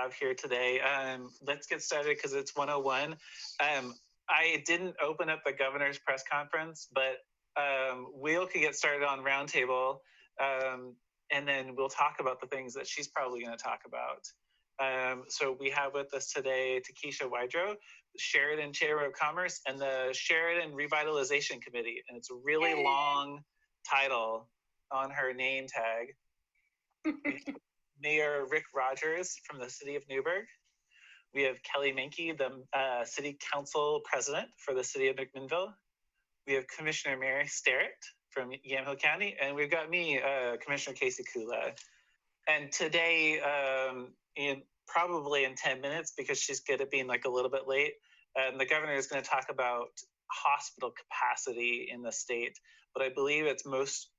have here today. Let's get started because it's 101. I didn't open up the governor's press conference, but Wheel could get started on Roundtable, and then we'll talk about the things that she's probably going to talk about. So we have with us today Takesha Wydrow, Sheridan Chamber of Commerce, and the Sheridan Revitalization Committee. And it's a really long title on her name tag. Mayor Rick Rogers from the city of Newburgh. We have Kelly Menke, the city council president for the city of McMinnville. We have Commissioner Mary Sterrett from Yamhill County, and we've got me, Commissioner Casey Kula. And today, probably in 10 minutes, because she's good at being like a little bit late, the governor is going to talk about hospital capacity in the state. But I believe it's most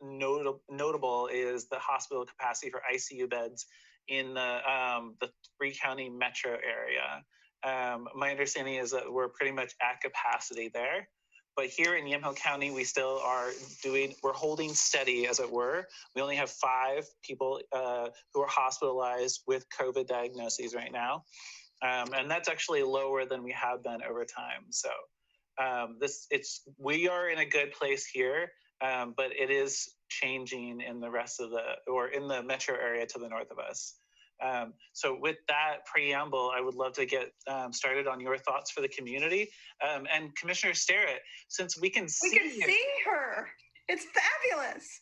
notable is the hospital capacity for ICU beds in the 3-county metro area. My understanding is that we're pretty much at capacity there. But here in Yamhill County, we still are we're holding steady, as it were. We only have 5 people who are hospitalized with COVID diagnoses right now. And that's actually lower than we have been over time. So we are in a good place here, but it is changing in the rest of in the metro area to the north of us. So with that preamble, I would love to get started on your thoughts for the community. And Commissioner Sterrett, since we can see her, it's fabulous.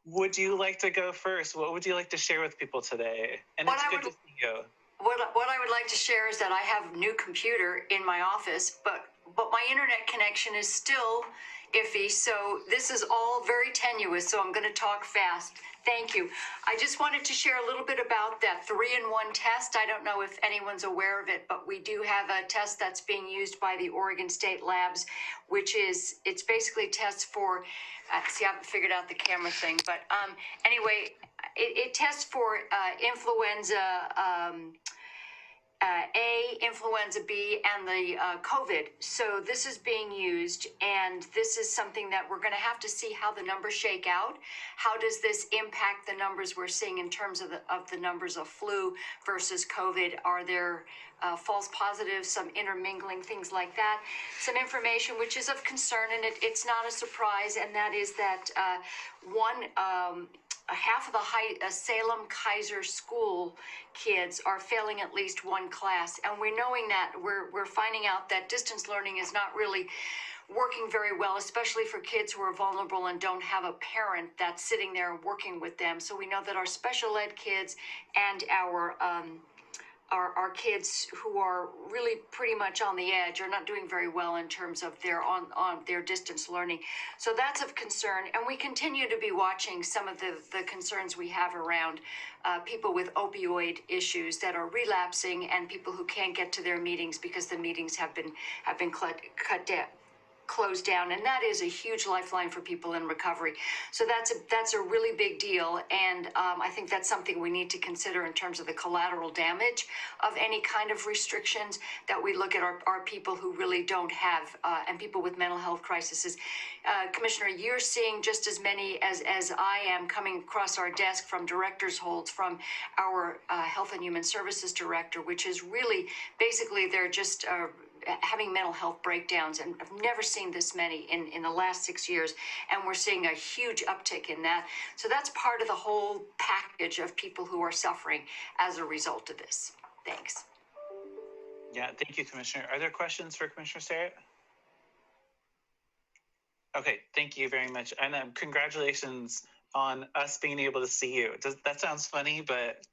Would you like to go first? What would you like to share with people today? And it's good to see you. What I would like to share is that I have a new computer in my office, but my internet connection is still iffy, so this is all very tenuous, so I'm going to talk fast. Thank you. I just wanted to share a little bit about that 3-in-1 test. I don't know if anyone's aware of it, but we do have a test that's being used by the Oregon State Labs, it's basically tests for, see, I haven't figured out the camera thing, but anyway, it tests for influenza A, influenza B, and the COVID. So this is being used, and this is something that we're going to have to see how the numbers shake out. How does this impact the numbers we're seeing in terms of the numbers of flu versus COVID? Are there false positives, some intermingling, things like that? Some information which is of concern, and it's not a surprise, and that is that half of the Salem Kaiser School kids are failing at least one class, and we're knowing that we're finding out that distance learning is not really working very well, especially for kids who are vulnerable and don't have a parent that's sitting there working with them. So we know that our special ed kids and our kids who are really pretty much on the edge are not doing very well in terms of their distance learning. So that's of concern, and we continue to be watching some of the concerns we have around people with opioid issues that are relapsing, and people who can't get to their meetings because the meetings have been closed down, and that is a huge lifeline for people in recovery. So that's a really big deal, and I think that's something we need to consider in terms of the collateral damage of any kind of restrictions, that we look at our people who really don't have, and people with mental health crises. Commissioner, you're seeing just as many as I am coming across our desk from director's holds from our Health and Human Services Director, which is really basically they're just having mental health breakdowns, and I've never seen this many in the last 6 years, and we're seeing a huge uptick in that. So that's part of the whole package of people who are suffering as a result of this. Thanks. Yeah, thank you, Commissioner. Are there questions for Commissioner Sterrett? Okay, thank you very much. And congratulations on us being able to see you. That sounds funny, but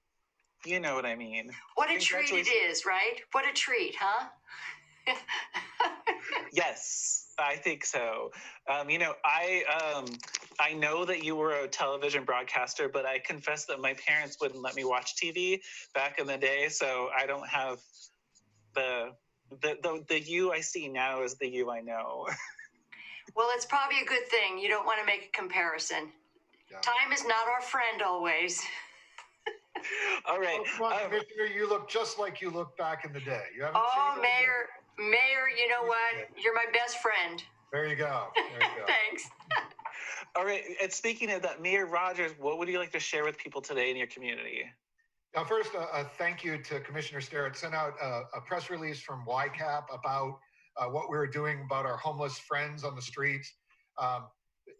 you know what I mean. What a treat it is, right? What a treat, huh? Yes, I think so. I know that you were a television broadcaster, but I confess that my parents wouldn't let me watch TV back in the day, so I don't have the you I see now is the you I know. Well, it's probably a good thing. You don't want to make a comparison. Yeah. Time is not our friend always. All right. Commissioner, you look just like you looked back in the day. You haven't Mayor, you know what? You're my best friend. There you go. Thanks. All right. And speaking of that, Mayor Rogers, what would you like to share with people today in your community? Now, first, a thank you to Commissioner Sterrett. Sent out a press release from YCAP about what we were doing about our homeless friends on the streets.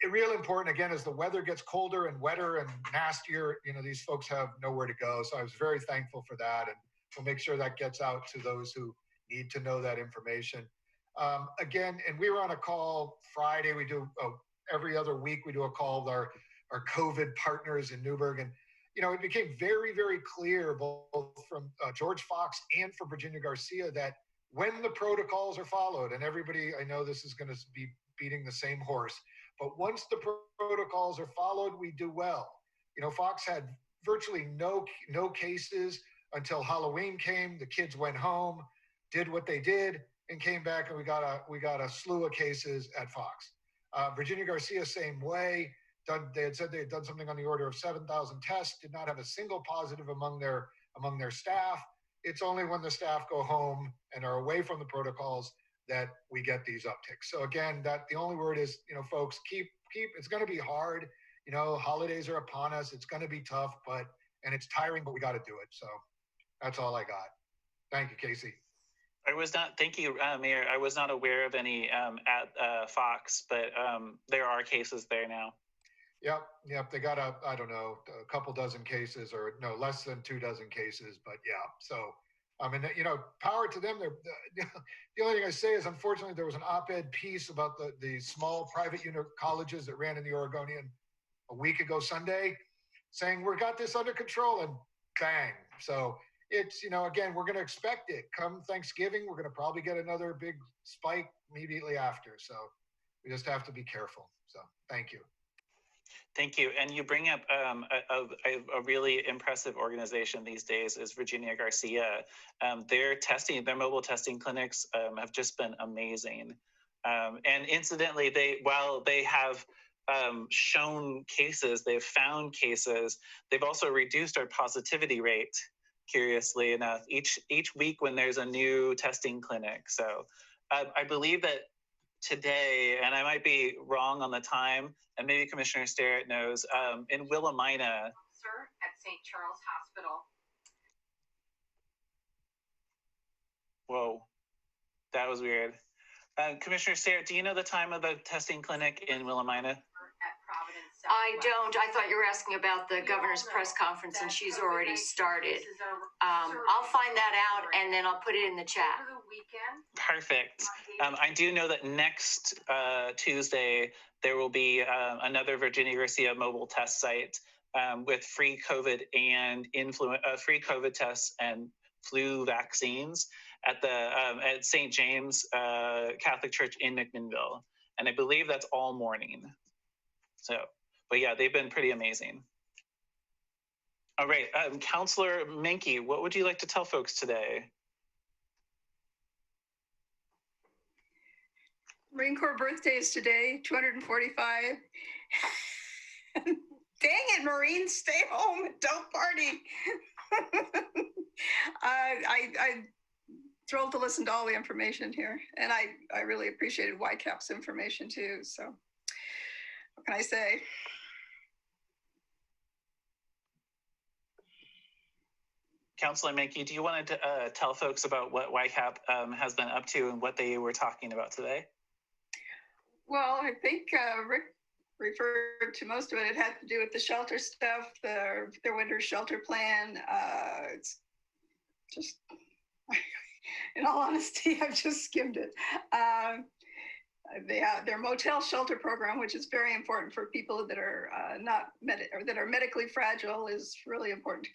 Real important, again, as the weather gets colder and wetter and nastier, these folks have nowhere to go. So I was very thankful for that. And we'll make sure that gets out to those who need to know that information. Again, and we were on a call Friday. We do every other week, we do a call with our COVID partners in Newburgh. And it became very, very clear both from George Fox and from Virginia Garcia that when the protocols are followed, and everybody, I know this is going to be beating the same horse, but once the protocols are followed, we do well. Fox had virtually no cases until Halloween came. The kids went home, did what they did, and came back, and we got a slew of cases at Fox. Virginia Garcia, same way. They had said they had done something on the order of 7,000 tests, did not have a single positive among their staff. It's only when the staff go home and are away from the protocols that we get these upticks. So again, that the only word is, folks, keep. It's going to be hard. Holidays are upon us. It's going to be tough, and it's tiring, but we got to do it. So that's all I got. Thank you, Casey. Thank you, Mayor. I was not aware of any at Fox, but there are cases there now. Yep. They got a couple dozen cases, or no, less than 2 dozen cases, but yeah. So, power to them. The only thing I say is, unfortunately, there was an op-ed piece about the small private unit colleges that ran in the Oregonian a week ago Sunday, saying we got this under control, and bang. So it's, again, we're going to expect it. Come Thanksgiving, we're going to probably get another big spike immediately after. So we just have to be careful. So thank you. Thank you. And you bring up a really impressive organization these days is Virginia Garcia. Their mobile testing clinics have just been amazing. And incidentally, while they have shown cases, they've found cases, they've also reduced our positivity rate, curiously enough, each week when there's a new testing clinic. So I believe that today, and I might be wrong on the time, and maybe Commissioner Sterrett knows, in Willamina. Sir, at St. Charles Hospital. Whoa, that was weird. Commissioner Sterrett, do you know the time of the testing clinic in Willamina? I don't. I thought you were asking about the governor's press conference, and she's already started. I'll find that out, and then I'll put it in the chat. Perfect. I do know that next Tuesday, there will be another Virginia Garcia mobile test site with free COVID and free COVID tests and flu vaccines at at St. James Catholic Church in McMinnville. And I believe that's all morning. So, but yeah, they've been pretty amazing. All right, Councilor Menke, what would you like to tell folks today? Marine Corps birthday is today, 245. Dang it, Marines, stay home and don't party. I'm thrilled to listen to all the information here. And I really appreciated YCAP's information too. So what can I say? Councilor Menke, do you want to tell folks about what YCAP has been up to and what they were talking about today? Well, I think Rick referred to most of it. It had to do with the shelter stuff, their winter shelter plan. It's just, in all honesty, I've just skimmed it. They have their motel shelter program, which is very important for people that are that are medically fragile, is really important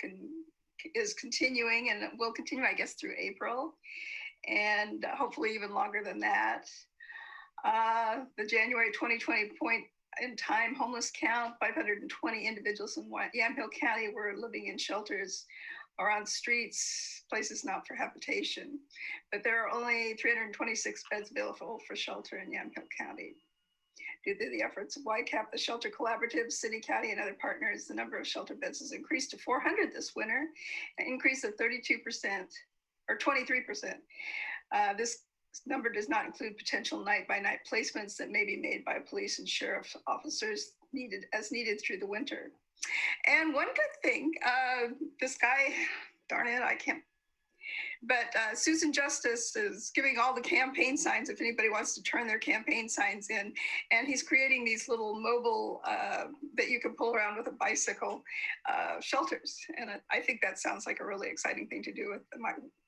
is continuing, and it will continue, I guess, through April, and hopefully even longer than that. The January 2020 point in time homeless count, 520 individuals in Yamhill County were living in shelters or on streets, places not for habitation. But there are only 326 beds available for shelter in Yamhill County. Due to the efforts of YCAP, the Shelter Collaborative, City, County, and other partners, the number of shelter beds has increased to 400 this winter, an increase of 32% or 23%. This number does not include potential night-by-night placements that may be made by police and sheriff officers needed through the winter. And one good thing, this guy, darn it, I can't. But Susan Justice is giving all the campaign signs if anybody wants to turn their campaign signs in. And he's creating these little mobile that you can pull around with a bicycle shelters. And I think that sounds like a really exciting thing to do with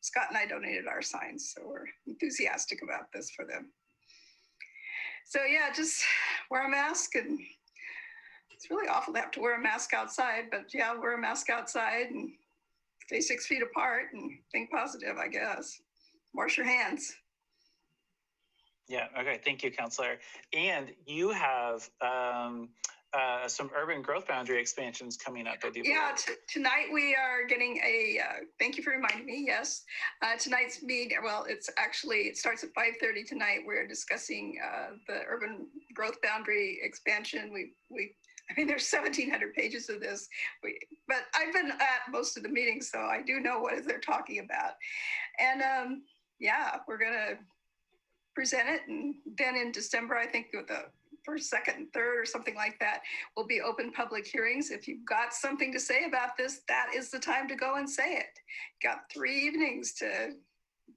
Scott and I donated our signs. So we're enthusiastic about this for them. So yeah, just wear a mask, and it's really awful to have to wear a mask outside, but yeah, wear a mask outside and stay 6 feet apart and think positive, I guess. Wash your hands. Yeah, okay, thank you, Counselor. And you have some urban growth boundary expansions coming up, I do believe. Yeah, tonight we are getting thank you for reminding me, yes. Tonight's meeting, well, it starts at 5:30 tonight. We're discussing the urban growth boundary expansion. I mean, there's 1,700 pages of this, but I've been at most of the meetings, so I do know what they're talking about. And yeah, we're gonna present it, and then in December, I think the first, second, and third, or something like that, will be open public hearings. If you've got something to say about this, that is the time to go and say it. Got 3 evenings to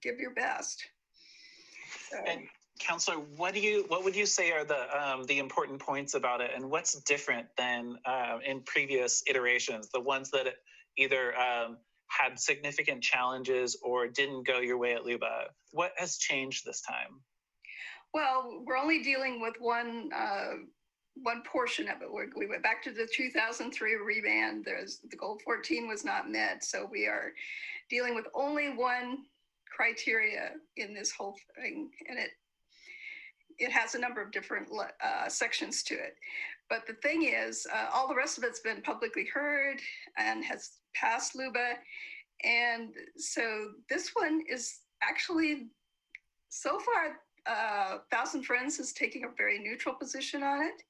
give your best. So. And Counselor, what would you say are the important points about it, and what's different than in previous iterations, the ones that either had significant challenges or didn't go your way at LUBA? What has changed this time? Well, we're only dealing with one portion of it. We went back to the 2003 reband. The goal 14 was not met, so we are dealing with only one criteria in this whole thing, and it has a number of different sections to it. But the thing is, all the rest of it's been publicly heard and has passed LUBA. And so this one is actually, so far, Thousand Friends is taking a very neutral position on it.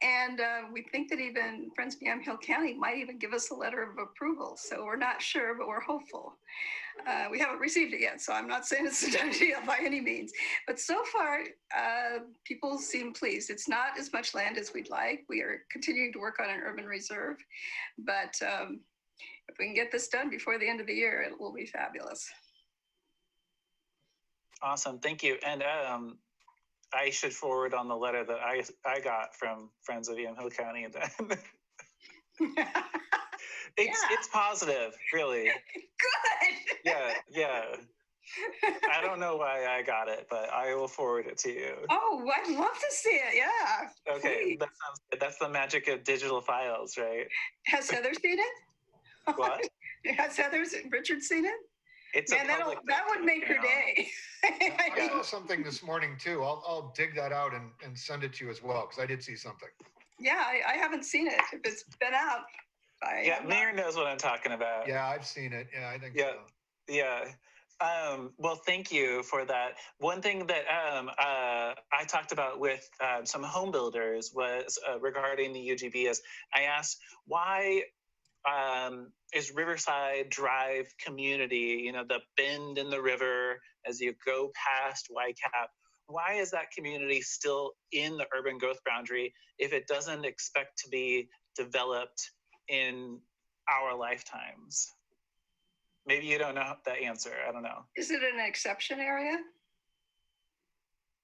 And we think that even Friends of Yamhill County might even give us a letter of approval. So we're not sure, but we're hopeful. We haven't received it yet, so I'm not saying it's a done deal by any means. But so far, people seem pleased. It's not as much land as we'd like. We are continuing to work on an urban reserve. But if we can get this done before the end of the year, it will be fabulous. Awesome, thank you. And I should forward on the letter that I got from Friends of Yamhill County. It's positive, really. Good. Yeah. I don't know why I got it, but I will forward it to you. Oh, I'd love to see it. Yeah. Okay, please. that sounds good. That's the magic of digital files, right? Has Heather seen it? What? Has Richard seen it? It's Man, that would make her day. I saw something this morning too. I'll dig that out and send it to you as well, because I did see something. Yeah, I haven't seen it. If it's been out. Mayor knows what I'm talking about. Yeah, I've seen it. Yeah, I think so. Yeah. Well, thank you for that. One thing that I talked about with some home builders was regarding the UGB is I asked, why is Riverside Drive community, the bend in the river as you go past YCAP, why is that community still in the urban growth boundary if it doesn't expect to be developed in our lifetimes? Maybe you don't know that answer. I don't know. Is it an exception area?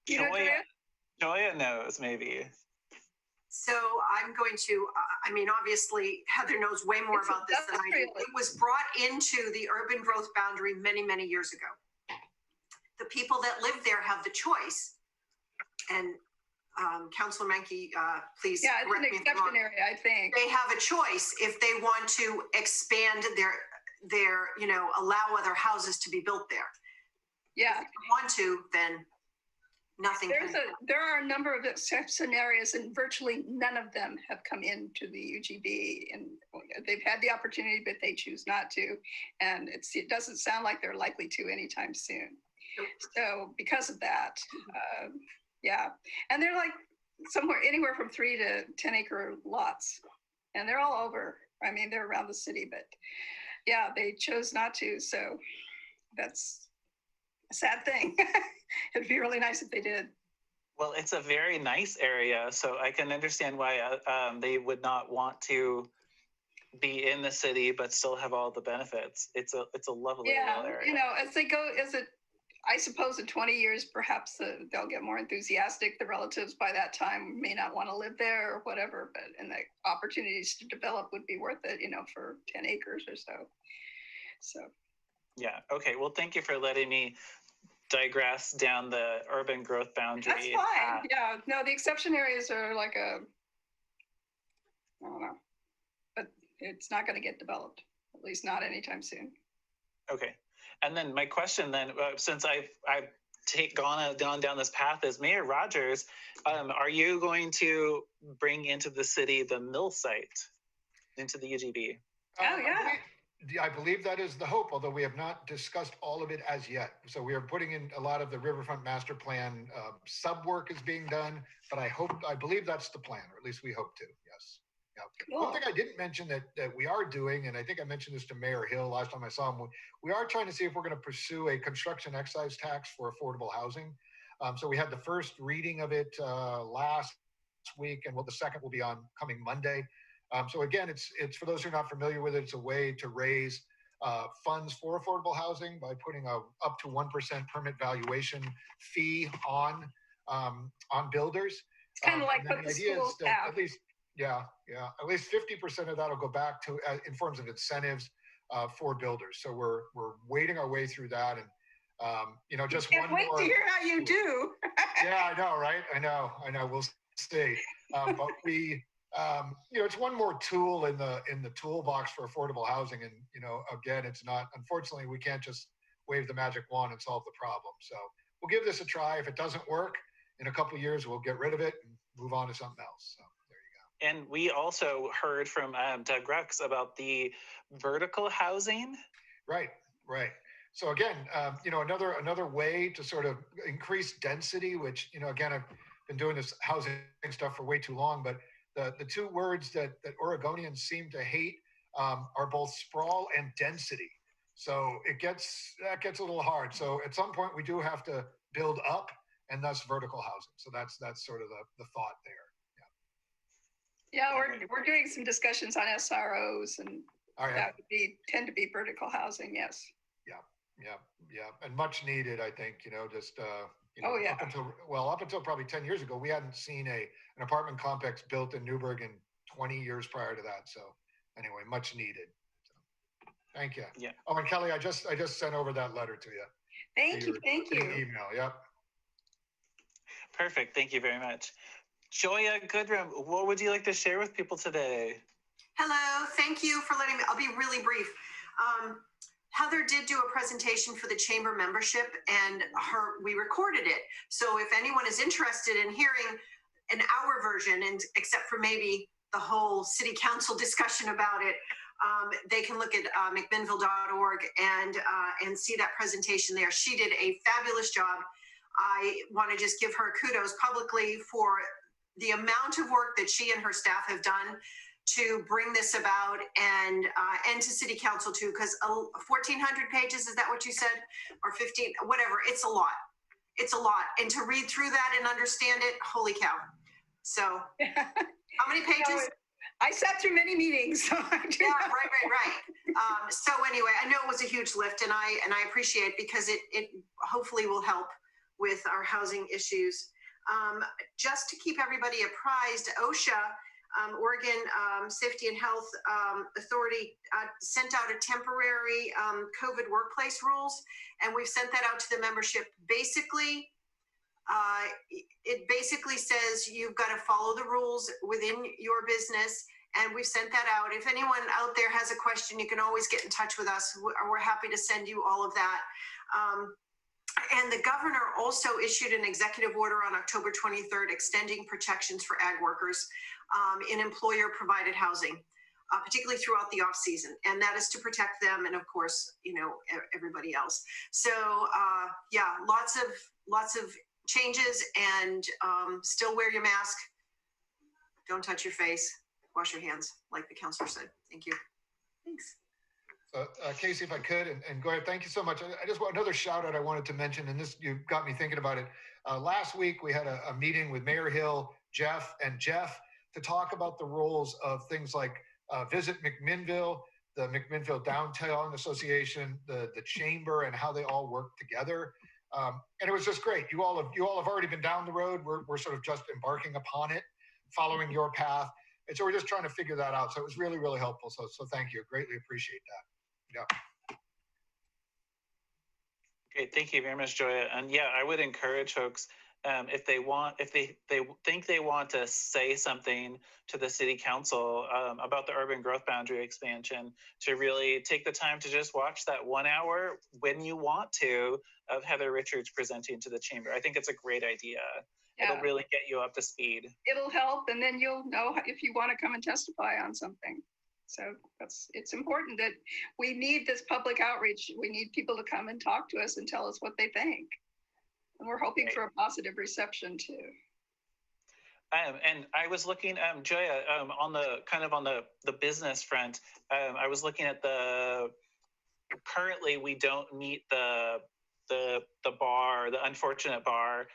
Joya knows, maybe. So I'm going to, obviously Heather knows way more about this than I do. It was brought into the urban growth boundary many, many years ago. The people that live there have the choice. And Councilor Menke, please correct me if I'm wrong. Yeah, it's an exception area, I think. They have a choice if they want to expand their allow other houses to be built there. Yeah. If they want to, then nothing. There are a number of exception areas, and virtually none of them have come into the UGB, and they've had the opportunity, but they choose not to. And it doesn't sound like they're likely to anytime soon. Nope. So because of that, yeah. And they're like anywhere from 3 to 10 acre lots, and they're all over. They're around the city, but yeah, they chose not to. So that's a sad thing. It'd be really nice if they did. Well, it's a very nice area, so I can understand why they would not want to be in the city but still have all the benefits. It's a lovely little area. You know, as they go, I suppose in 20 years, perhaps they'll get more enthusiastic. The relatives by that time may not want to live there or whatever, but and the opportunities to develop would be worth it, you know, for 10 acres or so. So. Yeah. Okay. Well, thank you for letting me digress down the urban growth boundary. That's fine. Yeah. No, the exception areas are like I don't know, but it's not going to get developed, at least not anytime soon. Okay. And then my question then, since I've gone down this path, is Mayor Rogers, are you going to bring into the city the mill site into the UGB? Oh, yeah. I believe that is the hope, although we have not discussed all of it as yet. So we are putting in a lot of the Riverfront Master Plan sub work is being done, but I believe that's the plan, or at least we hope to. Yes. Yeah. Cool. One thing I didn't mention that we are doing, and I think I mentioned this to Mayor Hill last time I saw him, we are trying to see if we're going to pursue a construction excise tax for affordable housing. So we had the first reading of it last week, and the second will be on coming Monday. So again, it's for those who are not familiar with it, it's a way to raise funds for affordable housing by putting up to 1% permit valuation fee on builders. It's kind of like what the schools have. At least, at least 50% of that will go back to in forms of incentives for builders. So we're wading our way through that, and just can't one wait more. to hear how you do. Yeah, I know, right? I know. We'll see. But we. It's one more tool in the toolbox for affordable housing, and again, it's not. Unfortunately, we can't just wave the magic wand and solve the problem. So we'll give this a try. If it doesn't work, in a couple of years, we'll get rid of it and move on to something else. So there you go. And we also heard from Doug Rux about the vertical housing. Right. So again, another way to sort of increase density, which again, I've been doing this housing stuff for way too long, but the two words that Oregonians seem to hate are both sprawl and density. So that gets a little hard. So at some point we do have to build up, and thus vertical housing. So that's sort of the thought there. Yeah, we're doing some discussions on SROs, and that would tend to be vertical housing. Yes. Yeah, and much needed, I think. Just up until probably 10 years ago, we hadn't seen an apartment complex built in Newburgh in 20 years prior to that. So anyway, much needed. So, thank you. Yeah. Oh, and Kelly, I just sent over that letter to you. Thank you. Email. Yep. Perfect. Thank you very much. Joya Goodrum, what would you like to share with people today? Hello. Thank you for letting me. I'll be really brief. Heather did do a presentation for the chamber membership, and we recorded it. So if anyone is interested in hearing an hour version, and except for maybe the whole city council discussion about it, they can look at McMinnville.org and see that presentation there. She did a fabulous job. I want to just give her kudos publicly for the amount of work that she and her staff have done to bring this about, and to city council too, because 1,400 pages, is that what you said? Or 15, whatever, it's a lot. And to read through that and understand it, holy cow. So how many pages? I sat through many meetings. So right. So anyway, I know it was a huge lift, and I appreciate it, because it hopefully will help with our housing issues. Just to keep everybody apprised, OSHA, Oregon Safety and Health Authority, sent out a temporary COVID workplace rules, and we've sent that out to the membership. Basically, it basically says you've got to follow the rules within your business, and we've sent that out. If anyone out there has a question, you can always get in touch with us. We're happy to send you all of that. And the governor also issued an executive order on October 23rd extending protections for ag workers in employer-provided housing, particularly throughout the off-season. And that is to protect them and, of course, everybody else. So, lots of changes, and still wear your mask. Don't touch your face. Wash your hands, like the counselor said. Thank you. Thanks. Casey, if I could, and go ahead, thank you so much. I just want another shout out I wanted to mention, and this, you got me thinking about it. Last week, we had a meeting with Mayor Hill, Jeff, and Jeff to talk about the roles of things like visit McMinnville, the McMinnville Downtown Association, the Chamber, and how they all work together. And it was just great. You all have already been down the road. We're sort of just embarking upon it, following your path. And so we're just trying to figure that out. So it was really, really helpful. So thank you. Greatly appreciate that. Yeah. Great. Thank you very much, Joya. And yeah, I would encourage folks, if they think they want to say something to the city council about the urban growth boundary expansion, to really take the time to just watch that 1 hour when you want to of Heather Richards presenting to the chamber. I think it's a great idea. Yeah. It'll really get you up to speed. It'll help, and then you'll know if you want to come and testify on something. So it's important that we need this public outreach. We need people to come and talk to us and tell us what they think. And we're hoping for a positive reception too. And I was looking, Joya, on the business front, I was looking at currently we don't meet the bar, the unfortunate bar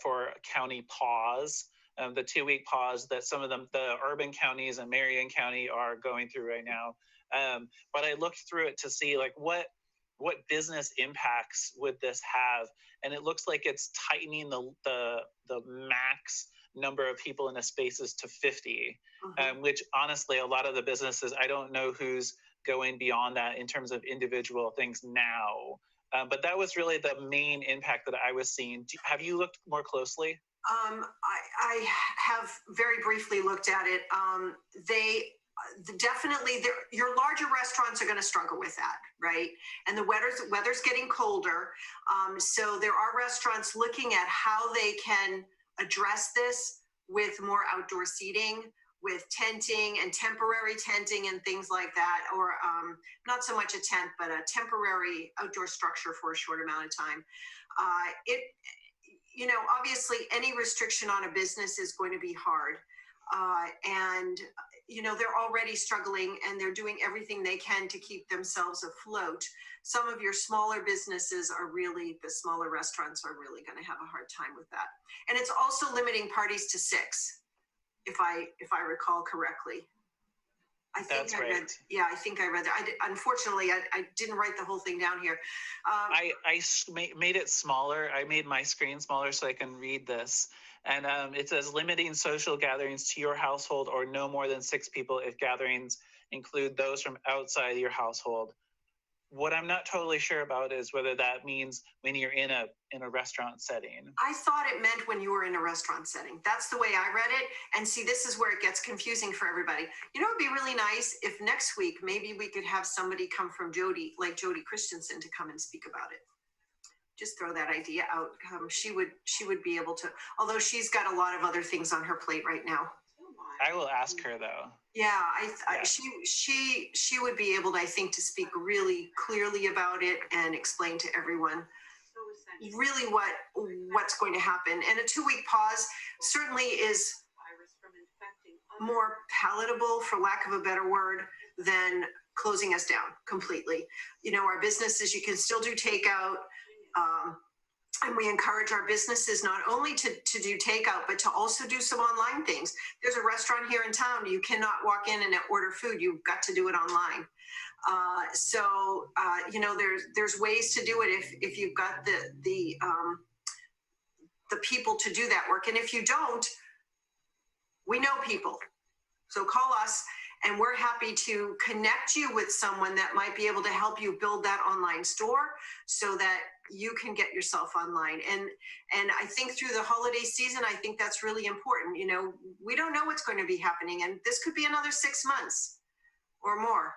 for county pause. The 2-week pause that some of them, the urban counties and Marion County, are going through right now. But I looked through it to see like what business impacts would this have, and it looks like it's tightening the max number of people in the spaces to 50, which honestly, a lot of the businesses, I don't know who's going beyond that in terms of individual things now. But that was really the main impact that I was seeing. Have you looked more closely? I have very briefly looked at it. Definitely, your larger restaurants are going to struggle with that, right? And the weather's getting colder. So there are restaurants looking at how they can address this with more outdoor seating, with tenting and temporary tenting and things like that, or not so much a tent, but a temporary outdoor structure for a short amount of time. Obviously any restriction on a business is going to be hard. And they're already struggling, and they're doing everything they can to keep themselves afloat. Some of your smaller businesses the smaller restaurants are really going to have a hard time with that. And it's also limiting parties to 6, if I recall correctly. I think I read that. Unfortunately, I didn't write the whole thing down here. I made it smaller. I made my screen smaller so I can read this. And it says limiting social gatherings to your household or no more than 6 people if gatherings include those from outside your household. What I'm not totally sure about is whether that means when you're in a restaurant setting. I thought it meant when you were in a restaurant setting. That's the way I read it. And see, this is where it gets confusing for everybody. It'd be really nice if next week, maybe we could have somebody come from Jody Christensen, to come and speak about it. Just throw that idea out. She would be able to, although she's got a lot of other things on her plate right now. I will ask her though. Yeah, she would be able, I think, to speak really clearly about it and explain to everyone really what's going to happen. And a 2-week pause certainly is more palatable, for lack of a better word, than closing us down completely. Our businesses, you can still do takeout. And we encourage our businesses not only to do takeout, but to also do some online things. There's a restaurant here in town. You cannot walk in and order food. You've got to do it online. There's ways to do it if you've got the people to do that work. And if you don't, we know people. So call us, and we're happy to connect you with someone that might be able to help you build that online store so that you can get yourself online. And I think through the holiday season, I think that's really important. We don't know what's going to be happening, and this could be another 6 months or more.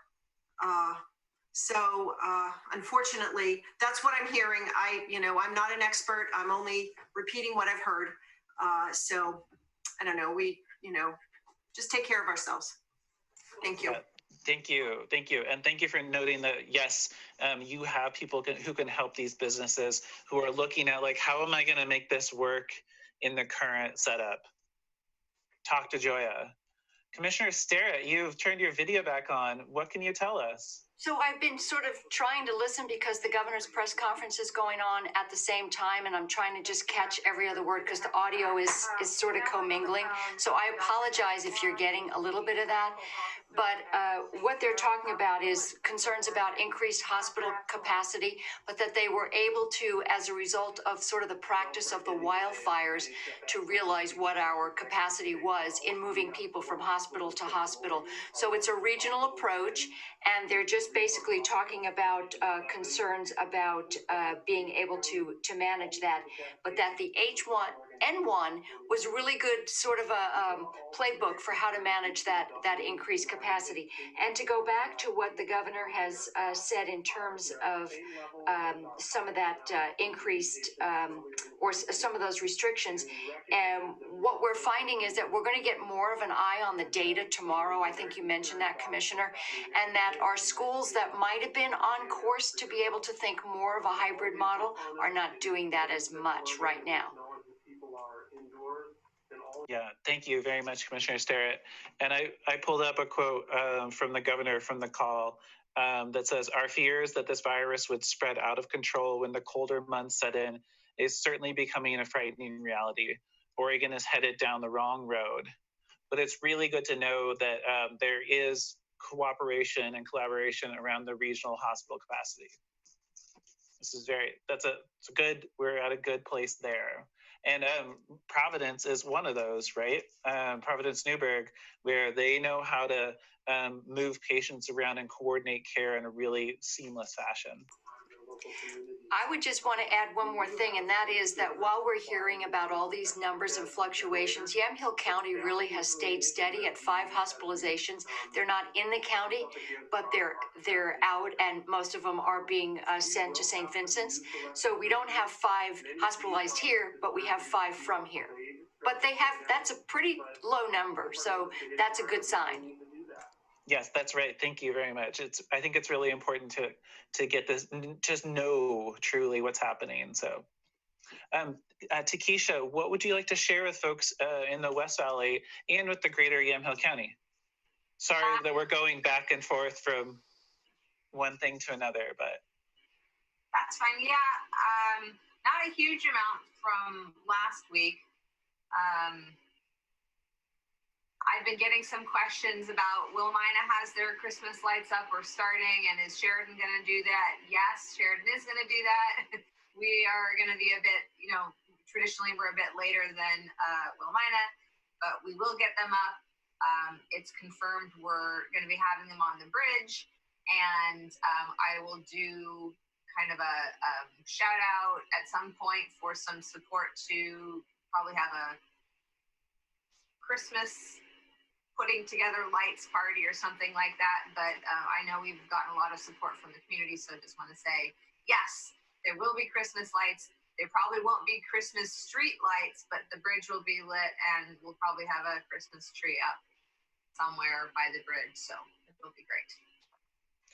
Unfortunately, that's what I'm hearing. I'm not an expert. I'm only repeating what I've heard. So I don't know. Just take care of ourselves. Thank you. Thank you. And thank you for noting that, yes, you have people who can help these businesses who are looking at how am I going to make this work in the current setup? Talk to Joya. Commissioner Sterrett, you've turned your video back on. What can you tell us? So I've been sort of trying to listen because the governor's press conference is going on at the same time, and I'm trying to just catch every other word because the audio is sort of commingling. So I apologize if you're getting a little bit of that. But what they're talking about is concerns about increased hospital capacity, but that they were able to, as a result of sort of the practice of the wildfires, to realize what our capacity was in moving people from hospital to hospital. So it's a regional approach, and they're just basically talking about concerns about being able to manage that, but that the H1N1 was really good, sort of a playbook for how to manage that increased capacity. And to go back to what the governor has said in terms of some of that increased or some of those restrictions, and what we're finding is that we're going to get more of an eye on the data tomorrow. I think you mentioned that, Commissioner, and that our schools that might have been on course to be able to think more of a hybrid model are not doing that as much right now. Yeah, thank you very much, Commissioner Sterrett. And I pulled up a quote from the governor from the call that says, "Our fears that this virus would spread out of control when the colder months set in is certainly becoming a frightening reality. Oregon is headed down the wrong road." But it's really good to know that there is cooperation and collaboration around the regional hospital capacity. This is it's a good, we're at a good place there. And Providence is one of those, right? Providence Newburgh, where they know how to move patients around and coordinate care in a really seamless fashion. I would just want to add one more thing, and that is that while we're hearing about all these numbers and fluctuations, Yamhill County really has stayed steady at 5 hospitalizations. They're not in the county, but they're out, and most of them are being sent to St. Vincent's. So we don't have 5 hospitalized here, but we have 5 from here. But that's a pretty low number, so that's a good sign. Yes, that's right. Thank you very much. I think it's really important to get this, just know truly what's happening. So, Takesha, what would you like to share with folks in the West Valley and with the greater Yamhill County? Sorry that we're going back and forth from one thing to another, but. That's fine. Yeah, not a huge amount from last week. I've been getting some questions about Wilmina has their Christmas lights up or starting, and is Sheridan going to do that? Yes, Sheridan is going to do that. We are going to be a bit, traditionally we're a bit later than Wilmina, but we will get them up. It's confirmed we're going to be having them on the bridge, and I will do kind of a shout out at some point for some support to probably have a Christmas putting together lights party or something like that. But I know we've gotten a lot of support from the community. So I just want to say, yes, there will be Christmas lights. There probably won't be Christmas street lights, but the bridge will be lit, and we'll probably have a Christmas tree up somewhere by the bridge. So it will be great.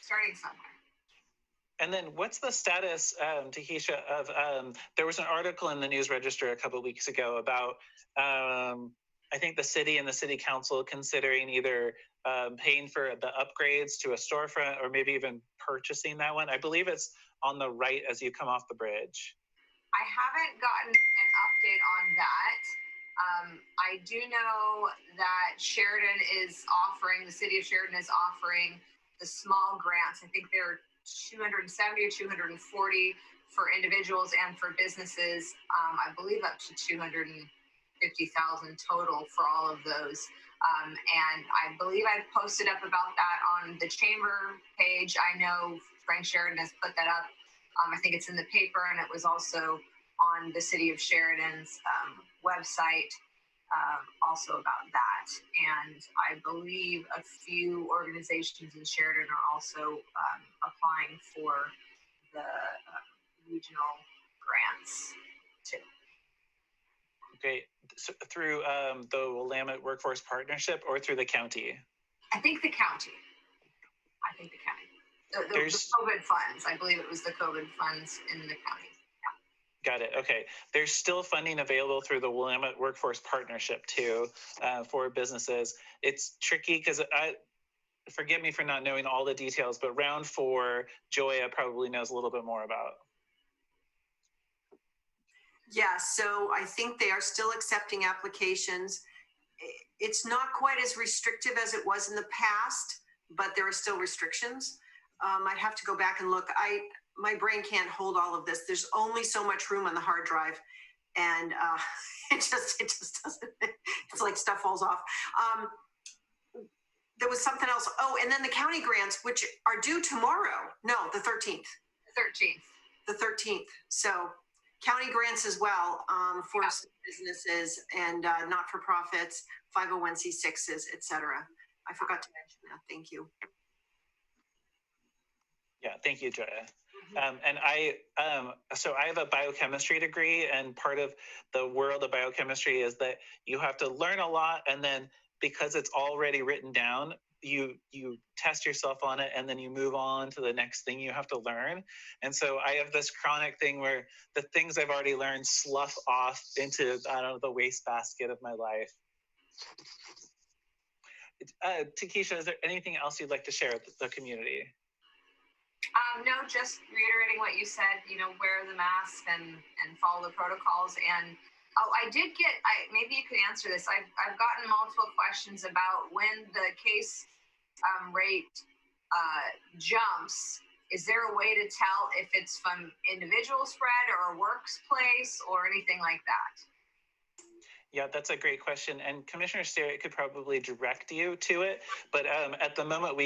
Starting somewhere. And then what's the status, Takesha, of, there was an article in the News Register a couple of weeks ago about, I think the city and the city council considering either paying for the upgrades to a storefront or maybe even purchasing that one. I believe it's on the right as you come off the bridge. I haven't gotten an update on that. I do know that Sheridan is offering, the city of Sheridan is offering the small grants. I think they're 270 or 240 for individuals and for businesses. I believe up to 250,000 total for all of those. And I believe I posted up about that on the chamber page. I know Frank Sheridan has put that up. I think it's in the paper, and it was also on the city of Sheridan's website also about that. And I believe a few organizations in Sheridan are also applying for the regional grants too. Okay, so through the Willamette Workforce Partnership or through the county? I think the county. The COVID funds. I believe it was the COVID funds in the county. Yeah. Got it. Okay. There's still funding available through the Willamette Workforce Partnership too for businesses. It's tricky because forgive me for not knowing all the details, but round 4, Joya probably knows a little bit more about. Yeah, so I think they are still accepting applications. it's not quite as restrictive as it was in the past, but there are still restrictions. I'd have to go back and look. My brain can't hold all of this. There's only so much room on the hard drive, and it just doesn't. It's like stuff falls off. There was something else. Oh, and then the county grants, which are due tomorrow. No, the 13th. The 13th. So county grants as well for businesses and not-for-profits, 501c6s, et cetera. I forgot to mention that. Thank you. Yeah, thank you, Joya. And so I have a biochemistry degree, and part of the world of biochemistry is that you have to learn a lot, and then because it's already written down, you test yourself on it, and then you move on to the next thing you have to learn. And so I have this chronic thing where the things I've already learned slough off into, I don't know, the wastebasket of my life. Takesha, is there anything else you'd like to share with the community? No, just reiterating what you said, wear the mask and follow the protocols. And I did get, maybe you could answer this. I've gotten multiple questions about when the case rate jumps. Is there a way to tell if it's from individual spread or a workplace or anything like that? Yeah, that's a great question, and Commissioner Sterrett could probably direct you to it. But at the moment,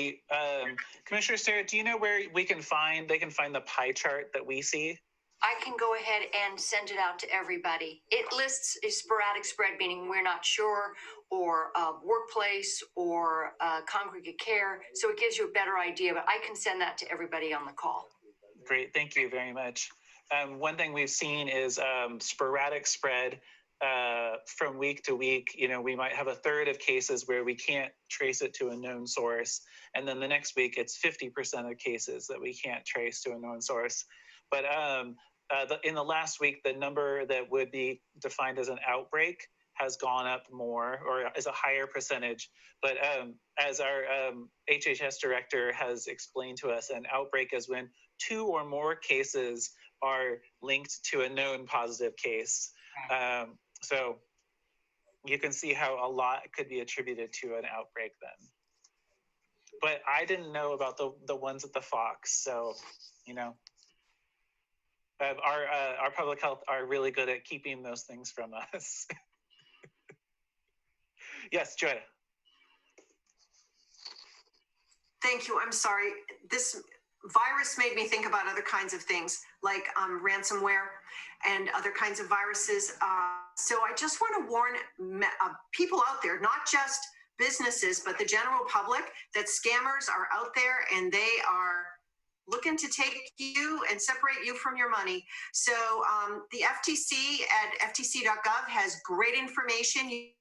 Commissioner Sterrett, do you know where they can find the pie chart that we see? I can go ahead and send it out to everybody. It lists a sporadic spread, meaning we're not sure, or workplace, or congregate care. So it gives you a better idea, but I can send that to everybody on the call. Great, thank you very much. One thing we've seen is sporadic spread. From week to week, we might have a third of cases where we can't trace it to a known source. And then the next week, it's 50% of cases that we can't trace to a known source. But in the last week, the number that would be defined as an outbreak has gone up more, or is a higher percentage. But as our HHS director has explained to us, an outbreak is when 2 or more cases are linked to a known positive case. So you can see how a lot could be attributed to an outbreak then. But I didn't know about the ones at the Fox, so, our public health are really good at keeping those things from us. Yes, Joy. Thank you. I'm sorry. This virus made me think about other kinds of things like ransomware and other kinds of viruses. So I just want to warn people out there, not just businesses, but the general public, that scammers are out there and they are looking to take you and separate you from your money. So the FTC at ftc.gov has great information.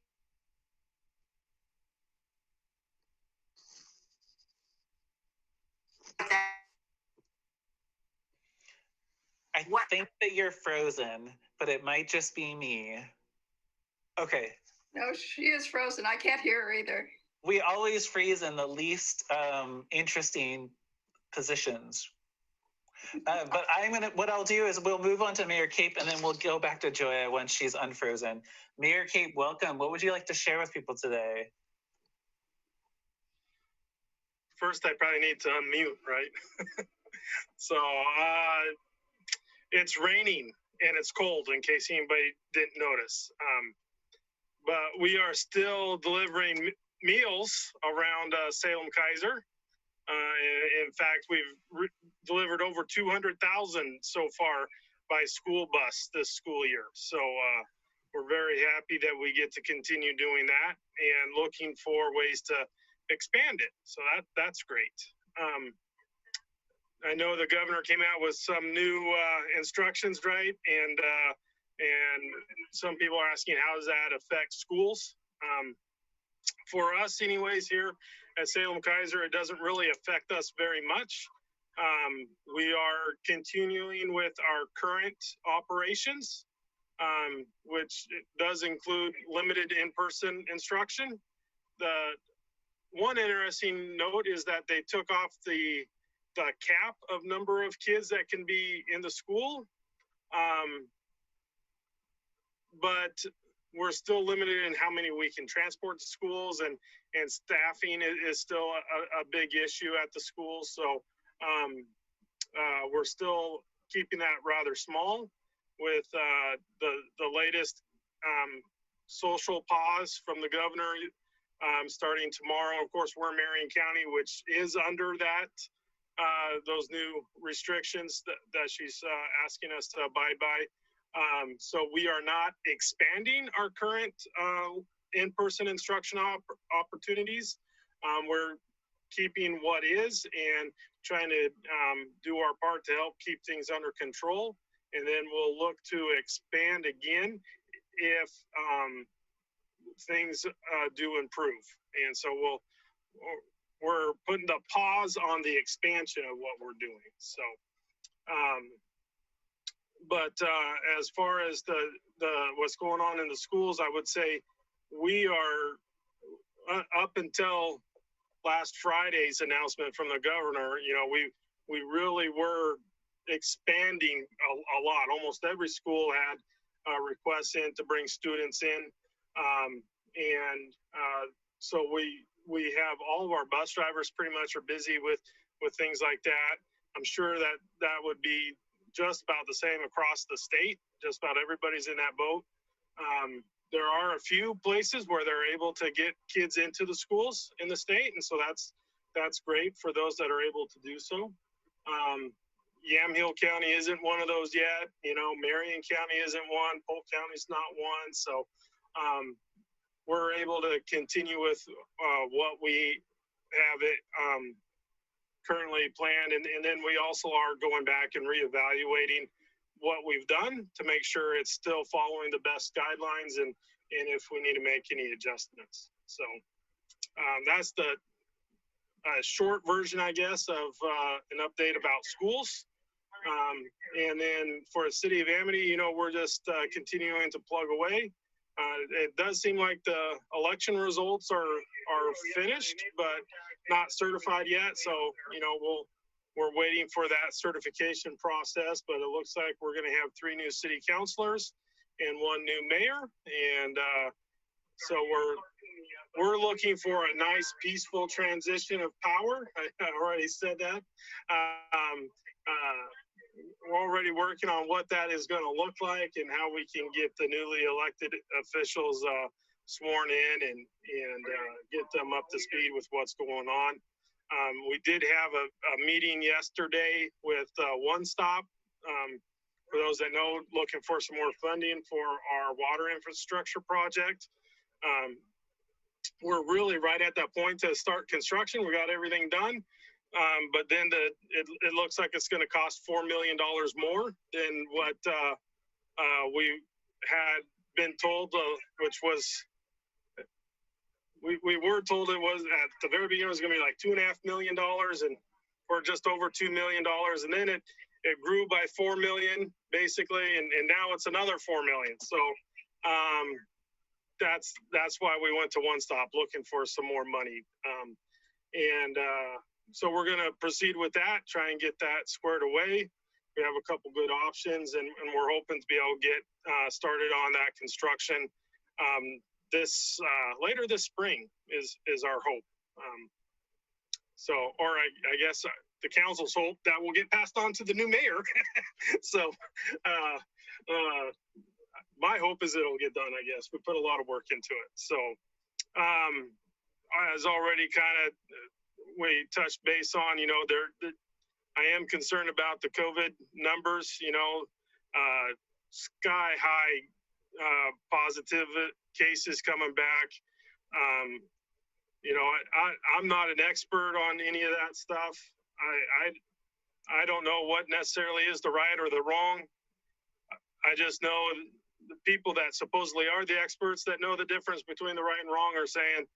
I think that you're frozen, but it might just be me. Okay. No, she is frozen. I can't hear her either. We always freeze in the least interesting positions. But what I'll do is we'll move on to Mayor Cape, and then we'll go back to Joya when she's unfrozen. Mayor Cape, welcome. What would you like to share with people today? First, I probably need to unmute, right? So it's raining and it's cold, in case anybody didn't notice. But we are still delivering meals around Salem Kaiser. In fact, we've delivered over 200,000 so far by school bus this school year. So we're very happy that we get to continue doing that and looking for ways to expand it. So that's great. I know the governor came out with some new instructions, right? And some people are asking, how does that affect schools? For us anyways, here at Salem Kaiser, it doesn't really affect us very much. We are continuing with our current operations, which does include limited in-person instruction. The one interesting note is that they took off the cap of number of kids that can be in the school. But we're still limited in how many we can transport to schools, and staffing is still a big issue at the schools. So we're still keeping that rather small with the latest social pause from the governor starting tomorrow. Of course, we're Marion County, which is under that those new restrictions that she's asking us to abide by. So we are not expanding our current in-person instruction opportunities. We're keeping what is and trying to do our part to help keep things under control. And then we'll look to expand again if things do improve. And so we're putting the pause on the expansion of what we're doing. So, but as far as the what's going on in the schools, I would say we are up until last Friday's announcement from the governor. You know, we really were expanding a lot. Almost every school had requests in to bring students in, so we have all of our bus drivers pretty much are busy with things like that. I'm sure that would be just about the same across the state. Just about everybody's in that boat. There are a few places where they're able to get kids into the schools in the state, and so that's great for those that are able to do so. Yamhill County isn't one of those yet. You know, Marion County isn't one. Polk County's not one. So we're able to continue with what we have it currently planned. And then we also are going back and reevaluating what we've done to make sure it's still following the best guidelines and if we need to make any adjustments. So that's the short version, I guess, of an update about schools. And then for the city of Amity, you know, we're just continuing to plug away. It does seem like the election results are finished, but not certified yet. So, you know, we're waiting for that certification process, but it looks like we're going to have 3 new city councilors and 1 new mayor. And so we're looking for a nice, peaceful transition of power. I already said that. We're already working on what that is going to look like and how we can get the newly elected officials sworn in and get them up to speed with what's going on. We did have a meeting yesterday with One Stop. For those that know, looking for some more funding for our water infrastructure project. We're really right at that point to start construction. We got everything done. But then it looks like it's going to cost $4 million more than what we had been told, which was, we were told it was at the very beginning, it was going to be like $2.5 million and or just over $2 million. And then it grew by 4 million basically. And now it's another 4 million. So that's why we went to One Stop looking for some more money. So we're going to proceed with that, try and get that squared away. We have a couple good options, and we're hoping to be able to get started on that construction later this spring is our hope. Or I guess the council's hope that will get passed on to the new mayor. So my hope is it'll get done, I guess. We put a lot of work into it. So as already kind of we touched base on, you know, I am concerned about the COVID numbers, you know, sky high positive cases coming back. You know, I'm not an expert on any of that stuff. I don't know what necessarily is the right or the wrong. I just know the people that supposedly are the experts that know the difference between the right and wrong are saying,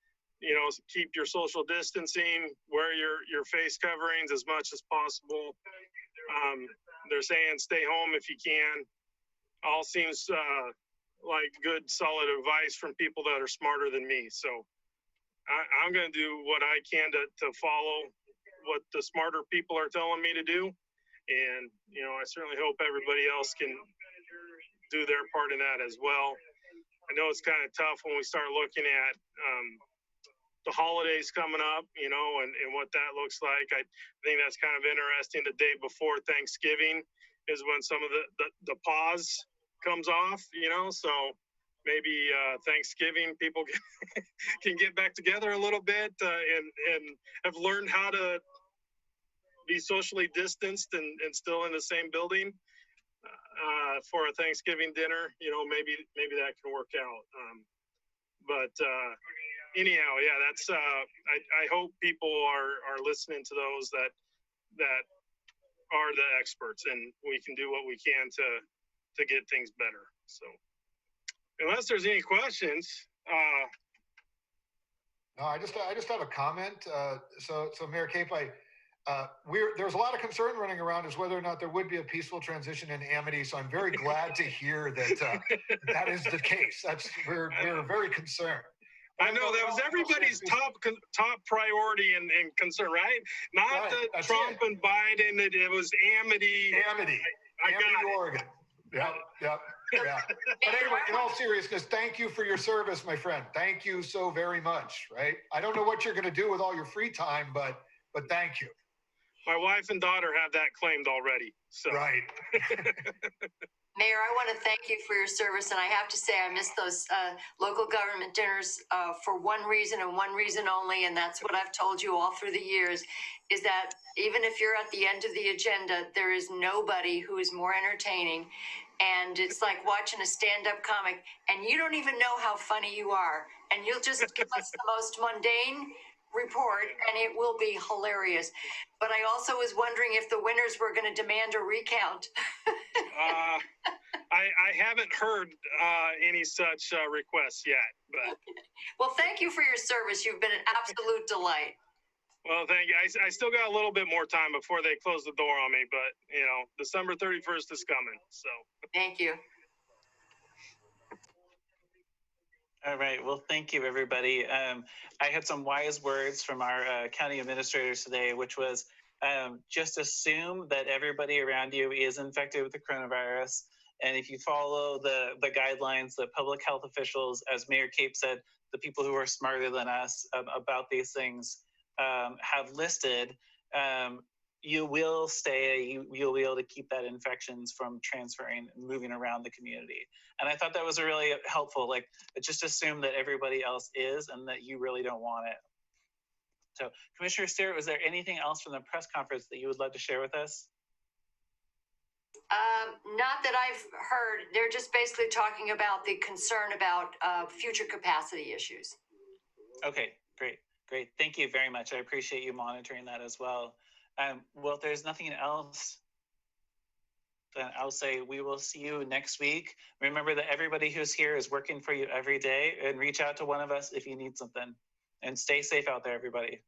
you know, keep your social distancing, wear your face coverings as much as possible. They're saying stay home if you can. All seems like good, solid advice from people that are smarter than me. So I'm going to do what I can to follow what the smarter people are telling me to do. And, you know, I certainly hope everybody else can do their part in that as well. I know it's kind of tough when we start looking at the holidays coming up, you know, and what that looks like. I think that's kind of interesting. The day before Thanksgiving is when some of the pause comes off, you know, so maybe Thanksgiving people can get back together a little bit and have learned how to be socially distanced and still in the same building for a Thanksgiving dinner. You know, maybe that can work out. But anyhow, yeah, that's I hope people are listening to those that are the experts, and we can do what we can to get things better. So unless there's any questions. No, I just have a comment. So Mayor Cape, there's a lot of concern running around as whether or not there would be a peaceful transition in Amity. So I'm very glad to hear that that is the case. We're very concerned. I know that was everybody's top priority and concern, right? Not the Trump and Biden. It was Amity. Amity, Oregon. Yep. Yeah. But anyway, in all seriousness, thank you for your service, my friend. Thank you so very much. Right? I don't know what you're going to do with all your free time, but thank you. My wife and daughter have that claimed already. So. Right. Mayor, I want to thank you for your service, and I have to say I missed those local government dinners for one reason and one reason only, and that's what I've told you all through the years, is that even if you're at the end of the agenda, there is nobody who is more entertaining, and it's like watching a stand-up comic, and you don't even know how funny you are, and you'll just give us the most mundane report, and it will be hilarious. But I also was wondering if the winners were going to demand a recount. I haven't heard any such requests yet, but. Well, thank you for your service. You've been an absolute delight. Well, thank you. I still got a little bit more time before they close the door on me, but you know, December 31st is coming. So. Thank you. All right. Well, thank you, everybody. I had some wise words from our county administrators today, which was just assume that everybody around you is infected with the coronavirus. And if you follow the guidelines that public health officials, as Mayor Cape said, the people who are smarter than us about these things have listed, you will you'll be able to keep that infections from transferring and moving around the community. And I thought that was really helpful. Like, just assume that everybody else is and that you really don't want it. So, Commissioner Stewart, was there anything else from the press conference that you would love to share with us? Not that I've heard. They're just basically talking about the concern about future capacity issues. Okay, great. Thank you very much. I appreciate you monitoring that as well. Well, if there's nothing else, then I'll say we will see you next week. Remember that everybody who's here is working for you every day, and reach out to one of us if you need something. And stay safe out there, everybody.